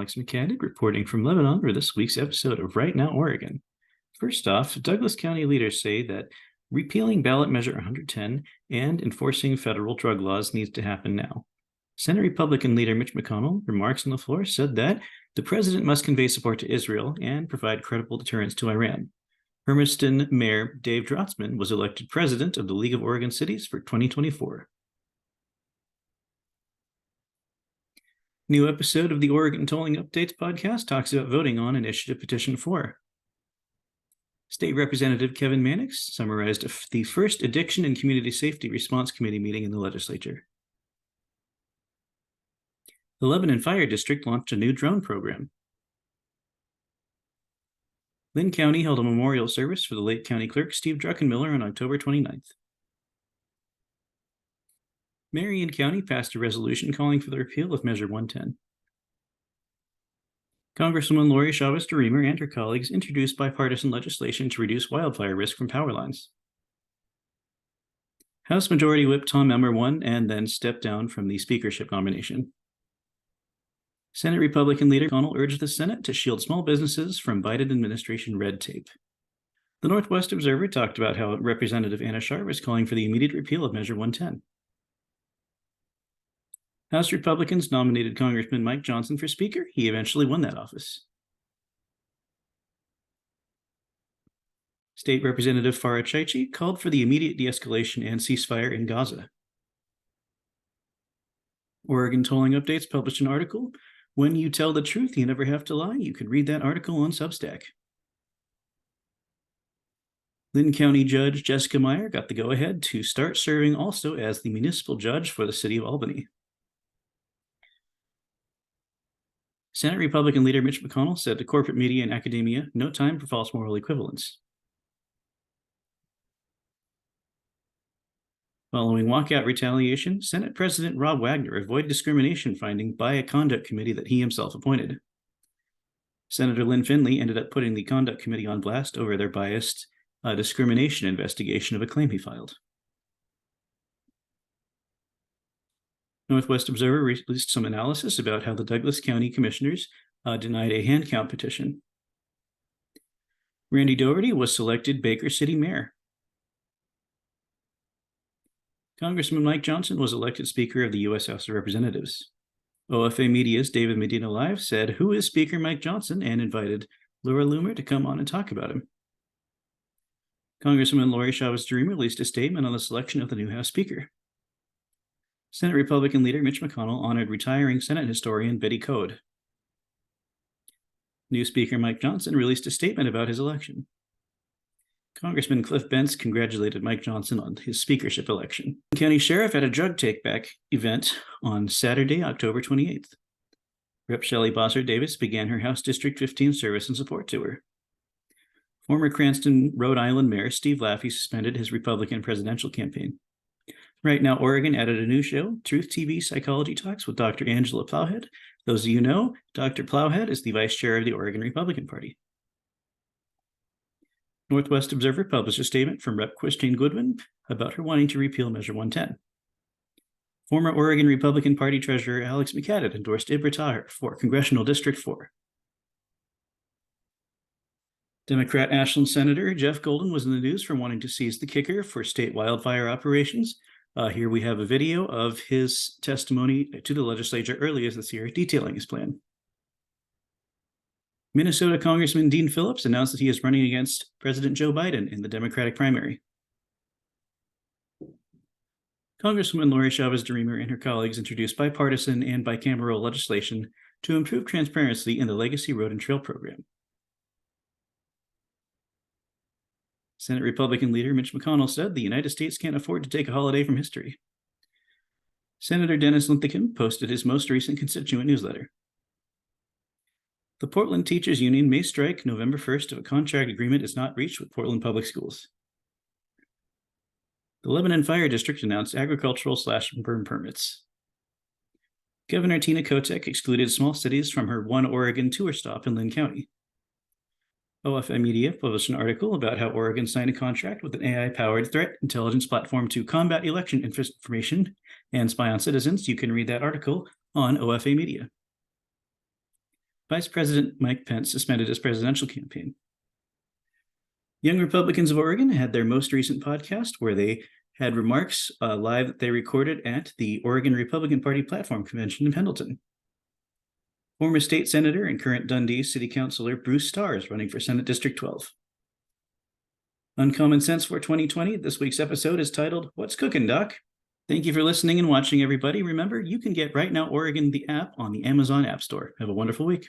Alex McCadden reporting from Lebanon for this week's episode of Right Now, Oregon. First off, Douglas County leaders say that repealing ballot measure 110 and enforcing federal drug laws needs to happen now. Senate Republican leader Mitch McConnell remarks on the floor said that the president must convey support to Israel and provide credible deterrence to Iran. Hermiston Mayor Dave Drotzman was elected president of the League of Oregon Cities for 2024. New episode of the Oregon Tolling Updates podcast talks about voting on Initiative Petition 4. State Representative Kevin Mannix summarized the first Addiction and Community Safety Response Committee meeting in the legislature. The Lebanon Fire District launched a new drone program. Linn County held a memorial service for the late county clerk Steve Druckenmiller on October 29th. Marion County passed a resolution calling for the repeal of Measure 110. Congresswoman Lori Chavez-DeRemer and her colleagues introduced bipartisan legislation to reduce wildfire risk from power lines. House Majority Whip Tom Emmer won and then stepped down from the speakership nomination. Senate Republican leader McConnell urged the Senate to shield small businesses from Biden administration red tape. The Northwest Observer talked about how Representative Anna Sharp is calling for the immediate repeal of Measure 110. House Republicans nominated Congressman Mike Johnson for Speaker. He eventually won that office. State Representative Farah Chaichi called for the immediate de-escalation and ceasefire in Gaza. Oregon Tolling Updates published an article, "When You Tell the Truth, You Never Have to Lie." You can read that article on Substack. Linn County Judge Jessica Meyer got the go-ahead to start serving also as the municipal judge for the city of Albany. Senate Republican leader Mitch McConnell said to corporate media and academia, "No time for false moral equivalence." Following walkout retaliation, Senate President Rob Wagner avoided discrimination finding by a conduct committee that he himself appointed. Senator Lynn Finley ended up putting the conduct committee on blast over their biased discrimination investigation of a claim he filed. Northwest Observer released some analysis about how the Douglas County commissioners denied a hand count petition. Randy Doherty was selected Baker City mayor. Congressman Mike Johnson was elected Speaker of the U.S. House of Representatives. OFA Media's David Medina Live said, "Who is Speaker Mike Johnson?" and invited Laura Loomer to come on and talk about him. Congresswoman Lori Chavez-DeRemer released a statement on the selection of the new House Speaker. Senate Republican leader Mitch McConnell honored retiring Senate historian Betty Code. New Speaker Mike Johnson released a statement about his election. Congressman Cliff Bentz congratulated Mike Johnson on his speakership election. County Sheriff had a drug take-back event on Saturday, October 28th. Rep. Shelley Bosser Davis began her House District 15 service and support tour. Former Cranston, Rhode Island Mayor Steve Laffey suspended his Republican presidential campaign. Right Now, Oregon added a new show, Truth TV Psychology Talks with Dr. Angela Plowhead. Those of you know, Dr. Plowhead is the vice chair of the Oregon Republican Party. Northwest Observer published a statement from Rep. Christine Goodwin about her wanting to repeal Measure 110. Former Oregon Republican Party Treasurer Alex McCadden endorsed Ibra Taher for Congressional District 4. Democrat Ashland Senator Jeff Golden was in the news for wanting to seize the kicker for state wildfire operations. Here we have a video of his testimony to the legislature earlier this year detailing his plan. Minnesota Congressman Dean Phillips announced that he is running against President Joe Biden in the Democratic primary. Congresswoman Lori Chavez-DeRemer and her colleagues introduced bipartisan and bicameral legislation to improve transparency in the Legacy Road and Trail program. Senate Republican leader Mitch McConnell said the United States can't afford to take a holiday from history. Senator Dennis Linthicum posted his most recent constituent newsletter. The Portland Teachers Union may strike November 1st if a contract agreement is not reached with Portland Public Schools. The Lebanon Fire District announced agricultural/burn permits. Governor Tina Kotek excluded small cities from her One Oregon tour stop in Linn County. OFA Media published an article about how Oregon signed a contract with an AI-powered threat intelligence platform to combat election information and spy on citizens. You can read that article on OFA Media. Vice President Mike Pence suspended his presidential campaign. Young Republicans of Oregon had their most recent podcast where they had remarks live that they recorded at the Oregon Republican Party Platform Convention in Pendleton. Former state senator and current Dundee City Councilor Bruce Starr is running for Senate District 12. Uncommon Sense for 2020, this week's episode is titled, What's Cooking, Doc? Thank you for listening and watching, everybody. Remember, you can get Right Now Oregon, the app, on the Amazon App Store. Have a wonderful week.